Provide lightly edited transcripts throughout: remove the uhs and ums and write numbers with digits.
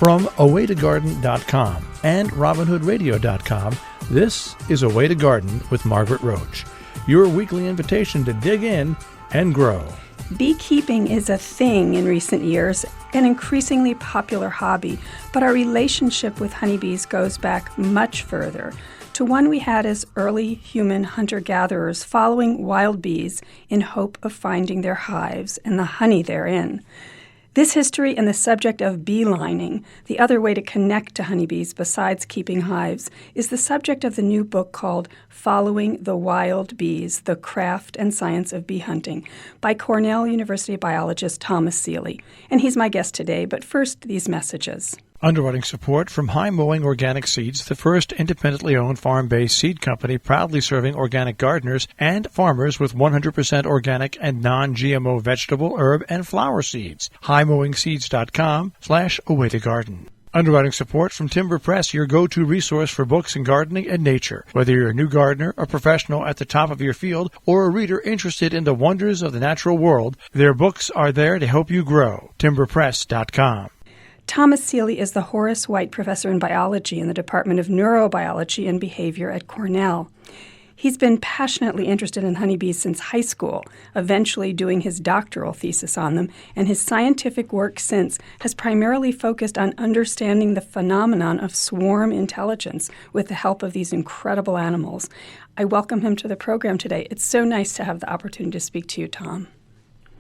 From awaytogarden.com and robinhoodradio.com, this is A Way to Garden with Margaret Roach, your weekly invitation to dig in and grow. Beekeeping is a thing in recent years, an increasingly popular hobby, but our relationship with honeybees goes back much further, to one we had as early human hunter-gatherers following wild bees in hope of finding their hives and the honey therein. This history and the subject of beelining, the other way to connect to honeybees besides keeping hives, is the subject of the new book called Following the Wild Bees, The Craft and Science of Bee Hunting by Cornell University biologist Thomas Seeley. And he's my guest today, but first, these messages. Underwriting support from High Mowing Organic Seeds, the first independently owned farm-based seed company proudly serving organic gardeners and farmers with 100% organic and non-GMO vegetable, herb, and flower seeds. highmowingseeds.com/awaytogarden. Underwriting support from Timber Press, your go-to resource for books in gardening and nature. Whether you're a new gardener, a professional at the top of your field, or a reader interested in the wonders of the natural world, their books are there to help you grow. timberpress.com. Thomas Seeley is the Horace White Professor in Biology in the Department of Neurobiology and Behavior at Cornell. He's been passionately interested in honeybees since high school, eventually doing his doctoral thesis on them, and his scientific work since has primarily focused on understanding the phenomenon of swarm intelligence with the help of these incredible animals. I welcome him to the program today. It's so nice to have the opportunity to speak to you, Tom.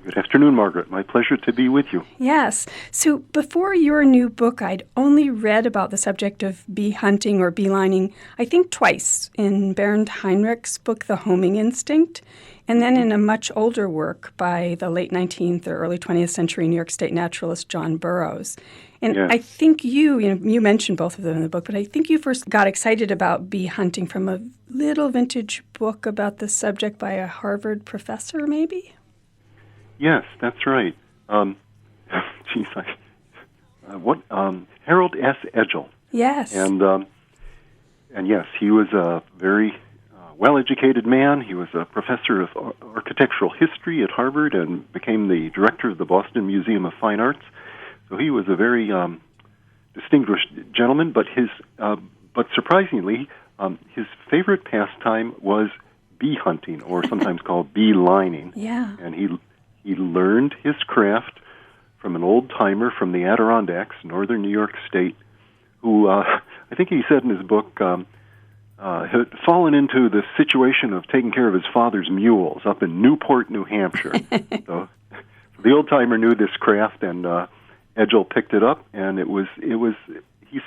Good afternoon, Margaret. My pleasure to be with you. Yes. So before your new book, I'd only read about the subject of bee hunting or beelining, I think twice, in Bernd Heinrich's book, The Homing Instinct, and then in a much older work by the late 19th or early 20th century New York State naturalist John Burroughs. And yes. I think you mentioned both of them in the book, but I think you first got excited about bee hunting from a little vintage book about the subject by a Harvard professor, maybe? Yes, that's right. Harold S. Edgell. Yes. And yes, he was a very well-educated man. He was a professor of architectural history at Harvard and became the director of the Boston Museum of Fine Arts. So he was a very distinguished gentleman. But but surprisingly, his favorite pastime was bee hunting, or sometimes called beelining. Yeah. And he learned his craft from an old-timer from the Adirondacks, northern New York State, who, I think he said in his book, had fallen into the situation of taking care of his father's mules up in Newport, New Hampshire. So the old-timer knew this craft, and Edgell picked it up, and he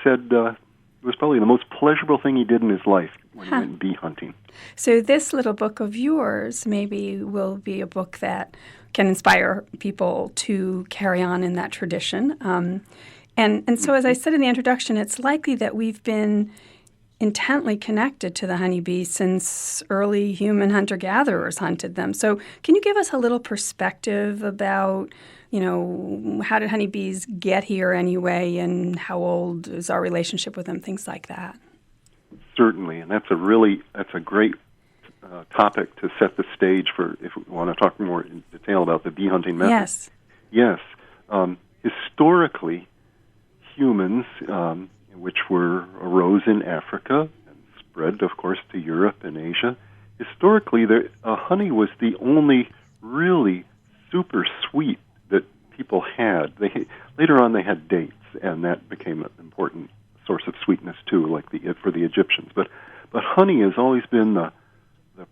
said, it was probably the most pleasurable thing he did in his life when he went bee hunting. So this little book of yours maybe will be a book that can inspire people to carry on in that tradition. And so as I said in the introduction, it's likely that we've been intently connected to the honeybee since early human hunter-gatherers hunted them. So can you give us a little perspective about, how did honeybees get here anyway, and how old is our relationship with them, things like that? Certainly, and that's a great topic to set the stage for if we want to talk more in detail about the bee hunting method. Yes. Historically, humans, which arose in Africa and spread, of course, to Europe and Asia, historically, honey was the only really super sweet that people had. Later on, they had dates, and that became an important source of sweetness too, like for the Egyptians. But honey has always been the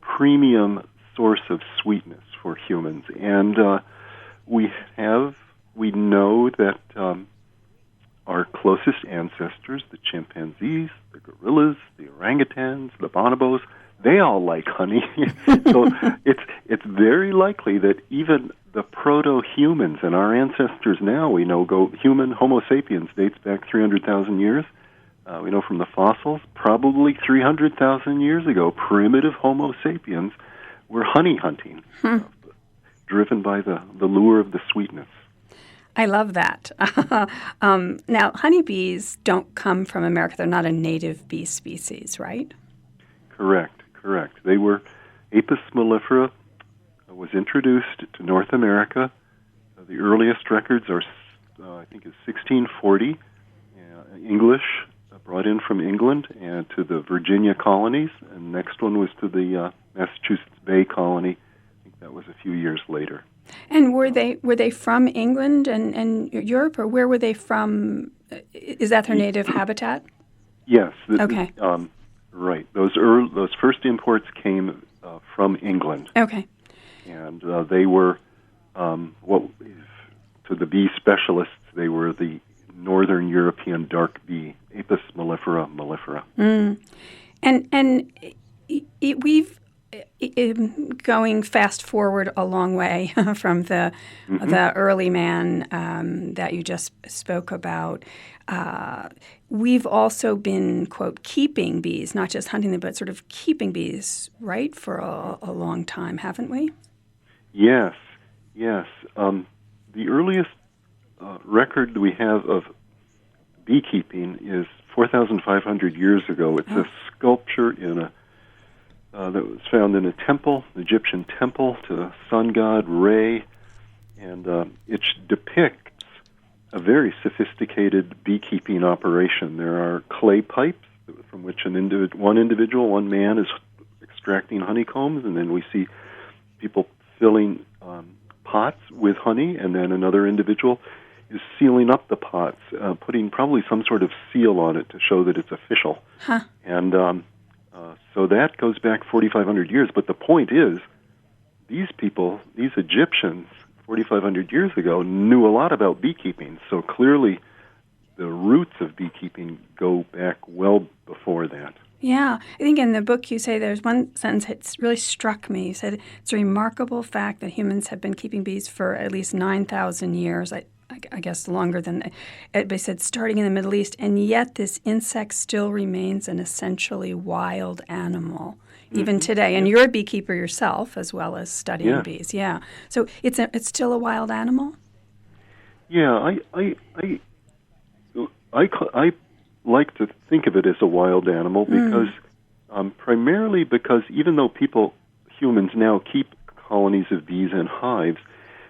premium source of sweetness for humans, and we know that our closest ancestors, the chimpanzees, the gorillas, the orangutans, the bonobos, they all like honey. So it's very likely that even the proto-humans and our ancestors now, we know, Homo sapiens dates back 300,000 years. We know from the fossils, probably 300,000 years ago, primitive Homo sapiens were honey hunting, driven by the lure of the sweetness. I love that. Now, honeybees don't come from America. They're not a native bee species, right? Correct. They were Apis mellifera was introduced to North America. The earliest records are, I think, is 1640, English, brought in from England and to the Virginia colonies, and the next one was to the Massachusetts Bay colony. I think that was a few years later. And were they from England and Europe, or where were they from? Is that their native habitat? Yes. Okay. Right. Those first imports came from England. Okay. And they were to the bee specialists, they were the northern European dark bee, Apis mellifera mellifera. And we've going fast forward a long way from the early man that you just spoke about. We've also been, quote, keeping bees, not just hunting them, but sort of keeping bees, right, for a long time, haven't we? Yes. The earliest record we have of beekeeping is 4,500 years ago. It's a sculpture that was found in a temple, an Egyptian temple to the sun god Re, and it depicts a very sophisticated beekeeping operation. There are clay pipes from which one man is extracting honeycombs, and then we see people filling pots with honey, and then another individual is sealing up the pots, putting probably some sort of seal on it to show that it's official. Huh. And so that goes back 4,500 years. But the point is, these people, these Egyptians, 4,500 years ago, knew a lot about beekeeping. So clearly, the roots of beekeeping go back well before that. Yeah. I think in the book you say there's one sentence that really struck me. You said, it's a remarkable fact that humans have been keeping bees for at least 9,000 years. I guess longer than that. They said starting in the Middle East, and yet this insect still remains an essentially wild animal, even today. And you're a beekeeper yourself, as well as studying bees. Yeah. So it's still a wild animal? Yeah, I like to think of it as a wild animal because primarily because even though humans now keep colonies of bees in hives,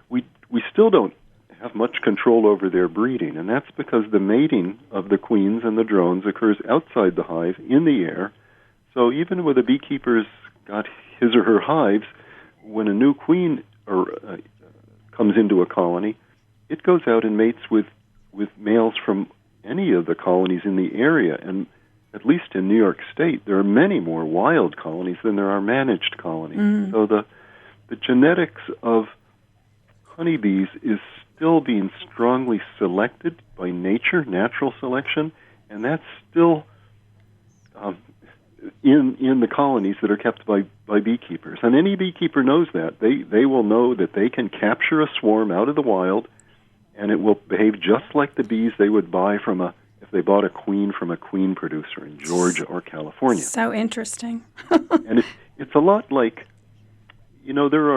we still don't have much control over their breeding, and that's because the mating of the queens and the drones occurs outside the hive in the air. So even when a beekeeper's got his or her hives, when a new queen comes into a colony, it goes out and mates with males from any of the colonies in the area. And at least in New York State, there are many more wild colonies than there are managed colonies. So the genetics of honeybees is still being strongly selected by nature, natural selection, and that's still in the colonies that are kept by beekeepers. And any beekeeper knows that. They will know that they can capture a swarm out of the wild, and it will behave just like the bees they would buy if they bought a queen from a queen producer in Georgia or California. So interesting. And it's a lot like, there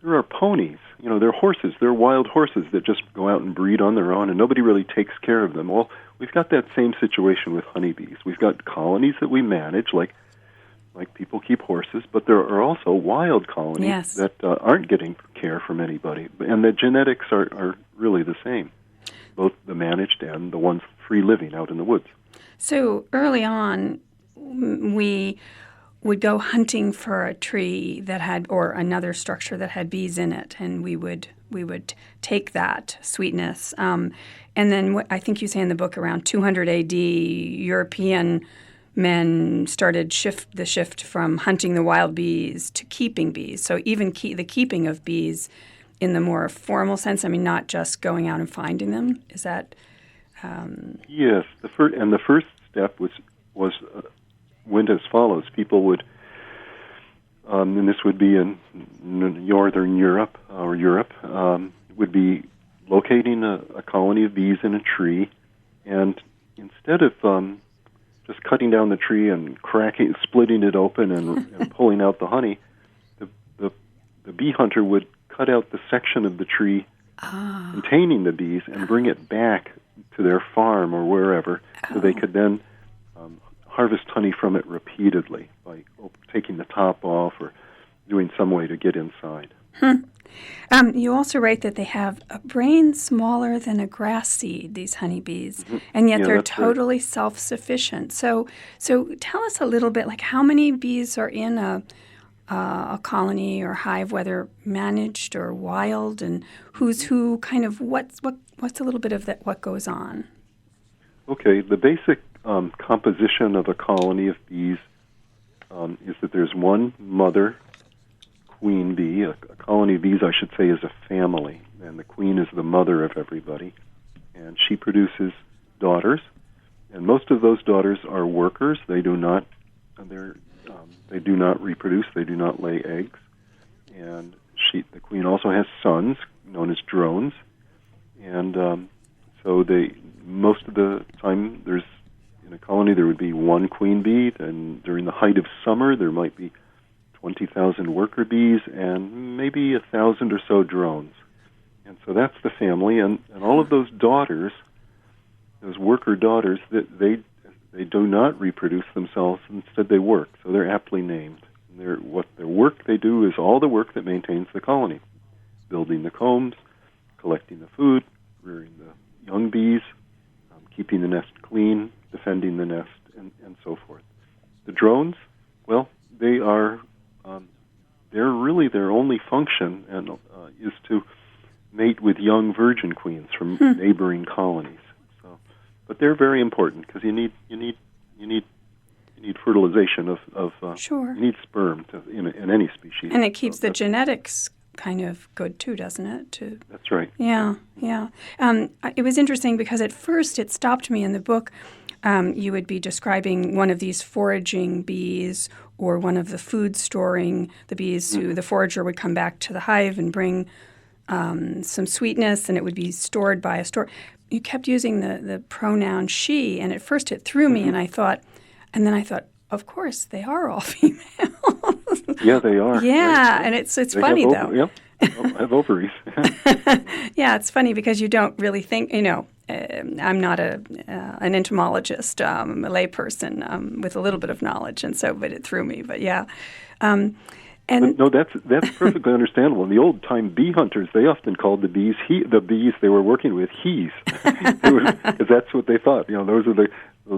are ponies. They're horses. They're wild horses that just go out and breed on their own, and nobody really takes care of them. Well, we've got that same situation with honeybees. We've got colonies that we manage, like people keep horses, but there are also wild colonies that aren't getting care from anybody. And the genetics are really the same, both the managed and the ones free living out in the woods. So early on, we would go hunting for a tree that had, or another structure that had bees in it, and we would take that sweetness. And then I think you say in the book around 200 AD, European men started the shift from hunting the wild bees to keeping bees. So even the keeping of bees in the more formal sense, I mean, not just going out and finding them. Is that? Yes, the first step went as follows. People would, and this would be in northern Europe would be locating a colony of bees in a tree, and instead of just cutting down the tree and splitting it open and pulling out the honey, the bee hunter would cut out the section of the tree containing the bees and bring it back to their farm or wherever, so they could then harvest honey from it repeatedly by taking the top off or doing some way to get inside. You also write that they have a brain smaller than a grass seed, these honeybees, and yet they're totally self-sufficient. So tell us a little bit, like how many bees are in a colony or hive, whether managed or wild, and who's who, kind of what's a little bit of that, what goes on? Okay, the basic composition of a colony of bees is that there's one mother queen bee. A colony of bees, I should say, is a family, and the queen is the mother of everybody, and she produces daughters, and most of those daughters are workers. They do not reproduce. They do not lay eggs, and the queen also has sons known as drones, and so most of the time in a colony there would be one queen bee, and during the height of summer there might be 20,000 worker bees and maybe 1,000 or so drones. And so that's the family, and all of those daughters, those worker daughters, they do not reproduce themselves. Instead, they work. So they're aptly named. What their work they do is all the work that maintains the colony: building the combs, collecting the food, rearing the young bees, keeping the nest clean, defending the nest, and so forth. The drones, well, they are they're really their only function is to mate with young virgin queens from neighboring colonies. So, but they're very important because you need fertilization of Sure. You need sperm in any species. And it keeps the genetics kind of good too, doesn't it? That's right. Yeah. It was interesting because at first it stopped me in the book. You would be describing one of these foraging bees or one of the food storing, the bees who the forager would come back to the hive and bring some sweetness, and it would be stored by a store. You kept using the pronoun she, and at first it threw me, and then I thought, of course, they are all female. Yeah, they are. Yeah, right. And it's funny, though. Yep, have ovaries. Yeah, it's funny because you don't really think, I'm not an entomologist, a layperson with a little bit of knowledge, but it threw me. But yeah. No, that's perfectly understandable. In the old time bee hunters, they often called the bees they were working with he's, because that's what they thought. Those are the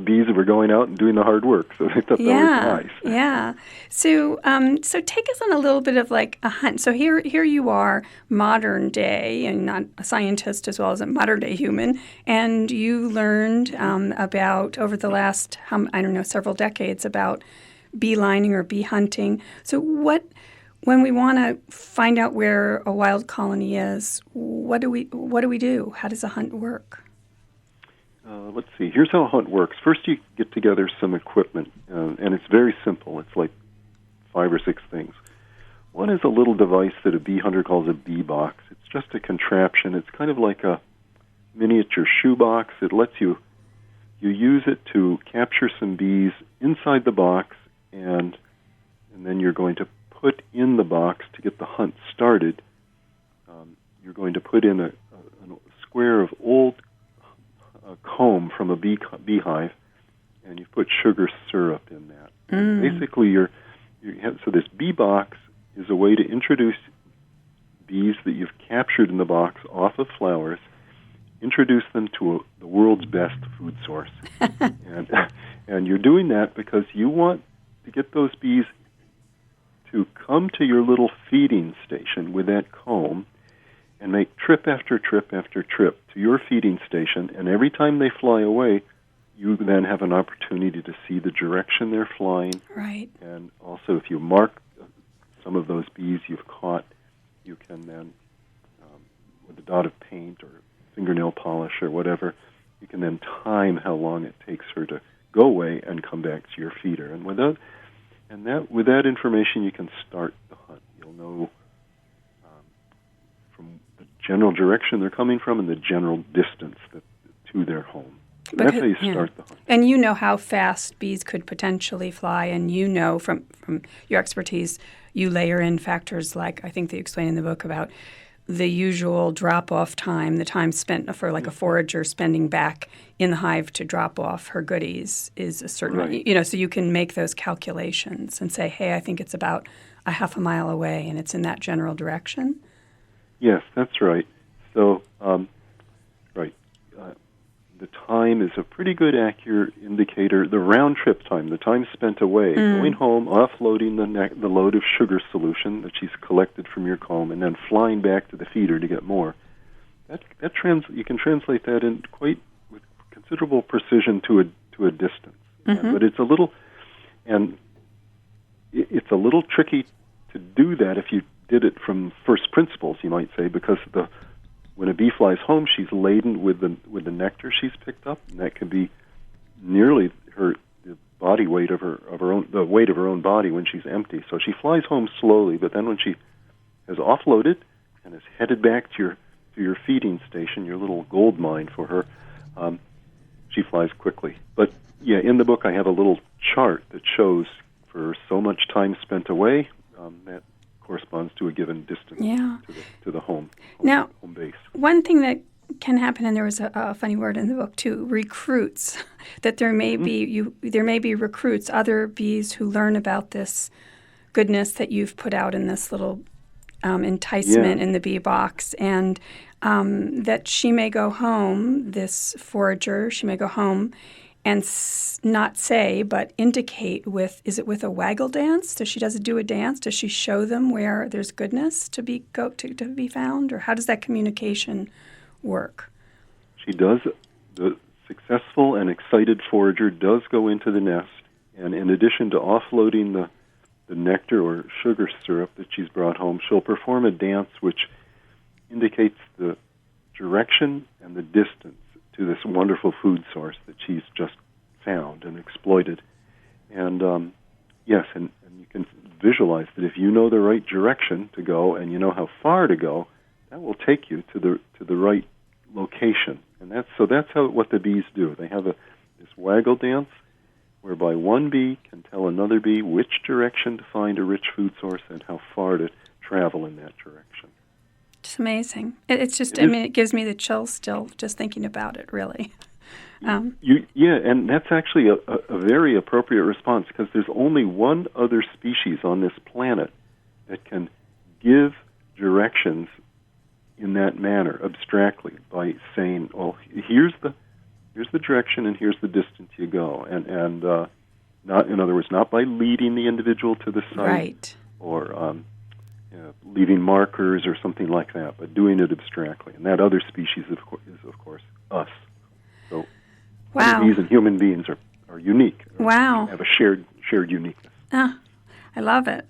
bees that were going out and doing the hard work. So they thought that was nice. Yeah. So take us on a little bit of like a hunt. So here you are, modern day, and not a scientist as well as a modern day human, and you learned about over the last several decades about beelining or bee hunting. So when we want to find out where a wild colony is, what do we do? How does a hunt work? Let's see. Here's how a hunt works. First, you get together some equipment, and it's very simple. It's like 5 or 6 things. One is a little device that a bee hunter calls a bee box. It's just a contraption. It's kind of like a miniature shoebox. It lets you use it to capture some bees inside the box, and then you're going to put in the box to get the hunt started. You're going to put in a square of old comb from a beehive, and you put sugar syrup in that. Basically, so this bee box is a way to introduce bees that you've captured in the box off of flowers, introduce them to the world's best food source. And you're doing that because you want to get those bees to come to your little feeding station with that comb and make trip after trip after trip to your feeding station, and every time they fly away, you then have an opportunity to see the direction they're flying. Right. And also, if you mark some of those bees you've caught, you can then, with a dot of paint or fingernail polish or whatever, you can then time how long it takes her to go away and come back to your feeder. And with that information, you can start the hunt. You'll know from the general direction they're coming from and the general distance to their home. So that's how you start the hunt. And you know how fast bees could potentially fly, and you know from your expertise, you layer in factors like, I think that you explain in the book about the usual drop-off time, the time spent for like a forager spending back in the hive to drop off her goodies is a certain, right. So you can make those calculations and say, hey, I think it's about a half a mile away, and it's in that general direction. Yes, that's right. So, right. The time is a pretty good accurate indicator. The round trip time, the time spent away, going home, offloading the load of sugar solution that she's collected from your comb, and then flying back to the feeder to get more. You can translate that in with considerable precision to a distance. But it's a little tricky to do that if you did it from first principles, you might say, because when a bee flies home, she's laden with the nectar she's picked up, and that can be nearly the body weight of her own body when she's empty. So she flies home slowly, but then when she has offloaded and is headed back to your feeding station, your little gold mine for her, she flies quickly. But yeah, in the book I have a little chart that shows for so much time spent away, that corresponds to a given distance to the home base. One thing that can happen, and there was a funny word in the book too, recruits, that there may be recruits, other bees who learn about this goodness that you've put out in this little enticement in the bee box, and that she may go home, this forager, she may go home and not say, but indicate is it with a waggle dance? Does she do a dance? Does she show them where there's goodness to be found? Or how does that communication work? She does. The successful and excited forager does go into the nest, and in addition to offloading the nectar or sugar syrup that she's brought home, she'll perform a dance which indicates the direction and the distance to this wonderful food source that she's just found and exploited. And yes, and you can visualize that if you know the right direction to go and you know how far to go, that will take you to the right location. And that's what the bees do. They have this waggle dance whereby one bee can tell another bee which direction to find a rich food source and how far to travel in that direction. It's amazing. It gives me the chills still just thinking about it, really. And that's actually a very appropriate response, because there's only one other species on this planet that can give directions in that manner, abstractly, by saying, well, here's the direction and here's the distance you go. And not, in other words, not by leading the individual to the site, right, or leaving markers or something like that, but doing it abstractly. And that other species, is, of course, us. So bees and human beings are unique. Wow. Have a shared uniqueness. I love it.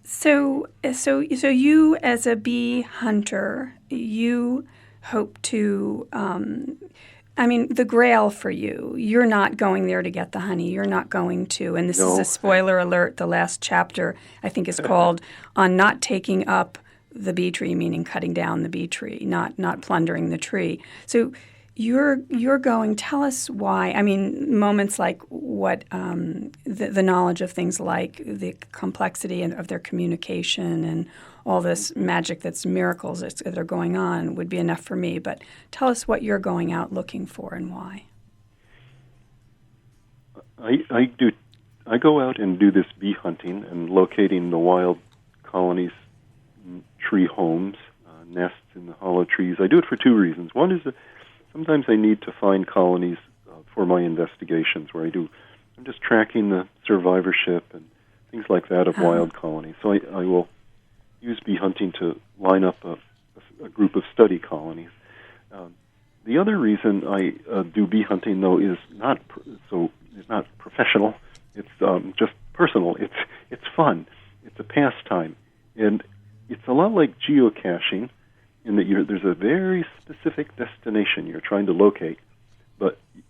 So you, as a bee hunter, you hope to, the grail for you, you're not going there to get the honey. You're not going to, and this is a spoiler alert, the last chapter, I think, is called On Not Taking Up the Bee Tree, meaning cutting down the bee tree, not plundering the tree. So you're going, tell us why. Moments like what, the knowledge of things like the complexity of their communication and all this magic that's miracles that are going on would be enough for me. But tell us what you're going out looking for and why. I go out and do this bee hunting and locating the wild colonies, tree homes, nests in the hollow trees. I do it for two reasons. One is that sometimes I need to find colonies for my investigations where I'm just tracking the survivorship and things like that of wild colonies. So I will use bee hunting to line up a group of study colonies. The other reason I do bee hunting, though, is not professional. It's just personal. It's fun. It's a pastime, and it's a lot like geocaching, in that there's a very specific destination you're trying to locate,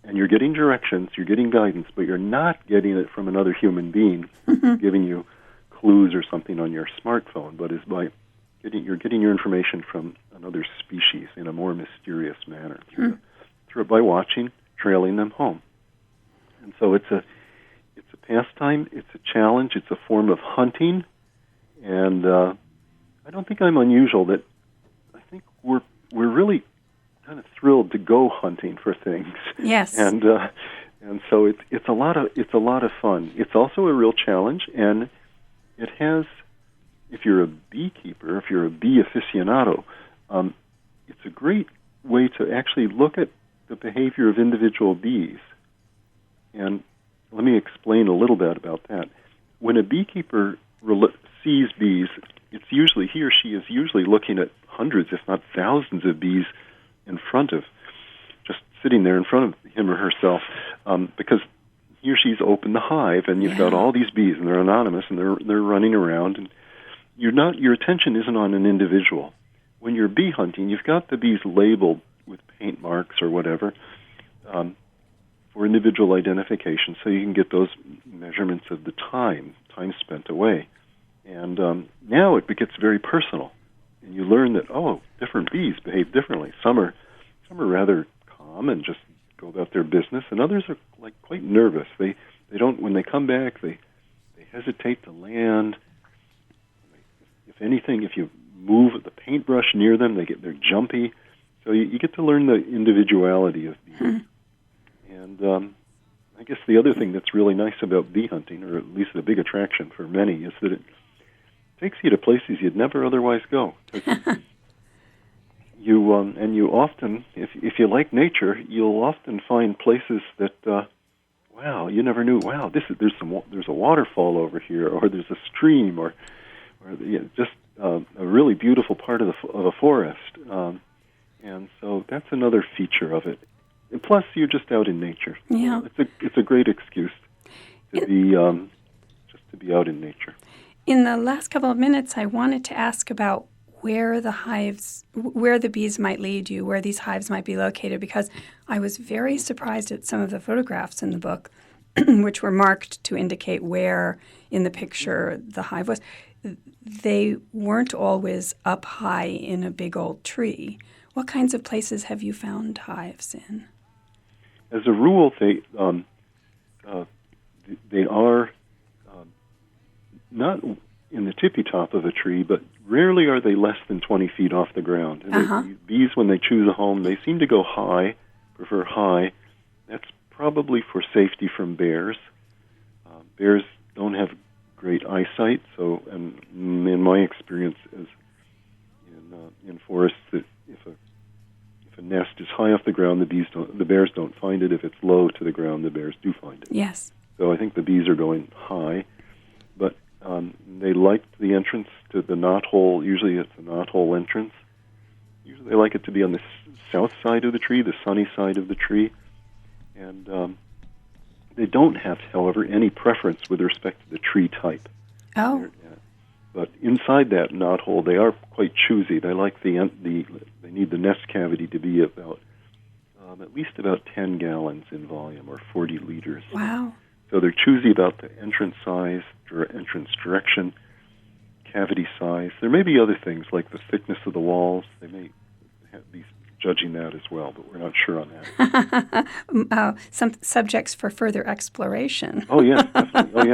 and you're getting directions, you're getting guidance, but you're not getting it from another human being giving you clues or something on your smartphone, but is you're getting your information from another species in a more mysterious manner by watching, trailing them home. And so it's a pastime, it's a challenge, it's a form of hunting, and I don't think I'm unusual that I think we're really kind of thrilled to go hunting for things. Yes. And so it's a lot of fun. It's also a real challenge, and it has if you're a beekeeper, if you're a bee aficionado, it's a great way to actually look at the behavior of individual bees. And let me explain a little bit about that. When a beekeeper sees bees, it's usually, he or she is usually looking at hundreds, if not thousands of bees just sitting there in front of him or herself, because he or she's opened the hive, and you've got all these bees, and they're anonymous, and they're running around, and your attention isn't on an individual. When you're bee hunting, you've got the bees labeled with paint marks or whatever for individual identification, so you can get those measurements of the time spent away. And now it gets very personal, and you learn that, different bees behave differently. Some are rather calm and just go about their business, and others are quite nervous. They don't, when they come back, they hesitate to land. If anything, if you move the paintbrush near them, they're jumpy. So you get to learn the individuality of bees. And I guess the other thing that's really nice about bee hunting, or at least a big attraction for many, is that it takes you to places you'd never otherwise go. You often, if you like nature, you'll often find places that, you never knew. Wow, there's a waterfall over here, or there's a stream, or just a really beautiful part of a forest. And so that's another feature of it. And plus, you're just out in nature. Yeah, it's a great excuse to be out in nature. In the last couple of minutes, I wanted to ask about where the bees might lead you, where these hives might be located, because I was very surprised at some of the photographs in the book, which were marked to indicate where in the picture the hive was. They weren't always up high in a big old tree. What kinds of places have you found hives in? As a rule, they are not in the tippy top of a tree, but rarely are they less than 20 feet off the ground. And bees, when they choose a home, they seem to go high, prefer high. That's probably for safety from bears. Bears don't have great eyesight, so, and in my experience as in forests, that if a nest is high off the ground, the bears don't find it. If it's low to the ground, the bears do find it. Yes. So I think the bees are going high, but they like the entrance to the knothole. Usually it's a knothole entrance. Usually they like it to be on the south side of the tree, the sunny side of the tree. And they don't have, however, any preference with respect to the tree type. Oh. But inside that knothole, they are quite choosy. They like they need the nest cavity to be about at least about 10 gallons in volume, or 40 liters. Wow. So they're choosy about the entrance size, entrance direction, cavity size. There may be other things like the thickness of the walls. They may be judging that as well, but we're not sure on that. Some subjects for further exploration. Oh yeah, definitely.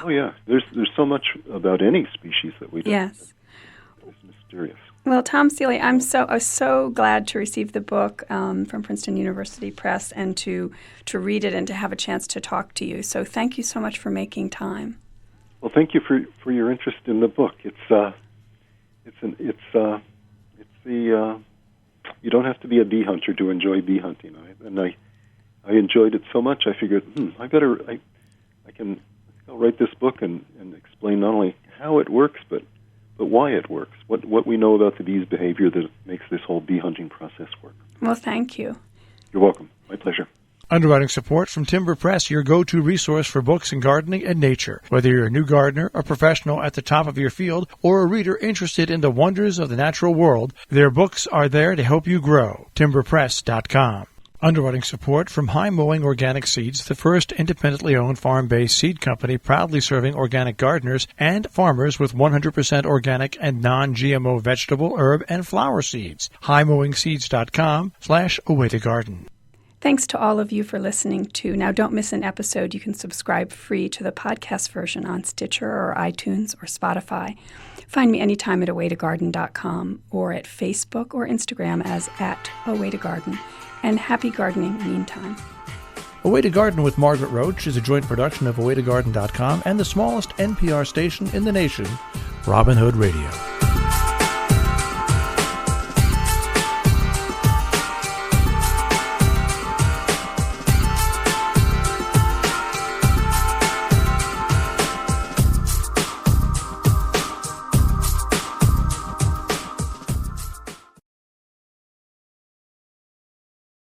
Oh yeah. There's so much about any species that we don't. Yes. It's mysterious. Well, Tom Seeley, I'm so glad to receive the book from Princeton University Press, and to read it and to have a chance to talk to you. So thank you so much for making time. Well, thank you for your interest in the book. You don't have to be a bee hunter to enjoy bee hunting. I enjoyed it so much. I figured, I'll write this book and explain not only how it works, but why it works. What we know about the bee's behavior that makes this whole bee hunting process work. Well, thank you. You're welcome. My pleasure. Underwriting support from Timber Press, your go-to resource for books in gardening and nature. Whether you're a new gardener, a professional at the top of your field, or a reader interested in the wonders of the natural world, their books are there to help you grow. TimberPress.com. Underwriting support from High Mowing Organic Seeds, the first independently owned farm-based seed company proudly serving organic gardeners and farmers with 100% organic and non-GMO vegetable, herb, and flower seeds. HighMowingSeeds.com/A Way to Garden. Thanks to all of you for listening to. Now, don't miss an episode. You can subscribe free to the podcast version on Stitcher or iTunes or Spotify. Find me anytime at awaytogarden.com or at Facebook or Instagram as @awaytogarden. And happy gardening meantime. A Way to Garden with Margaret Roach is a joint production of awaytogarden.com and the smallest NPR station in the nation, Robin Hood Radio.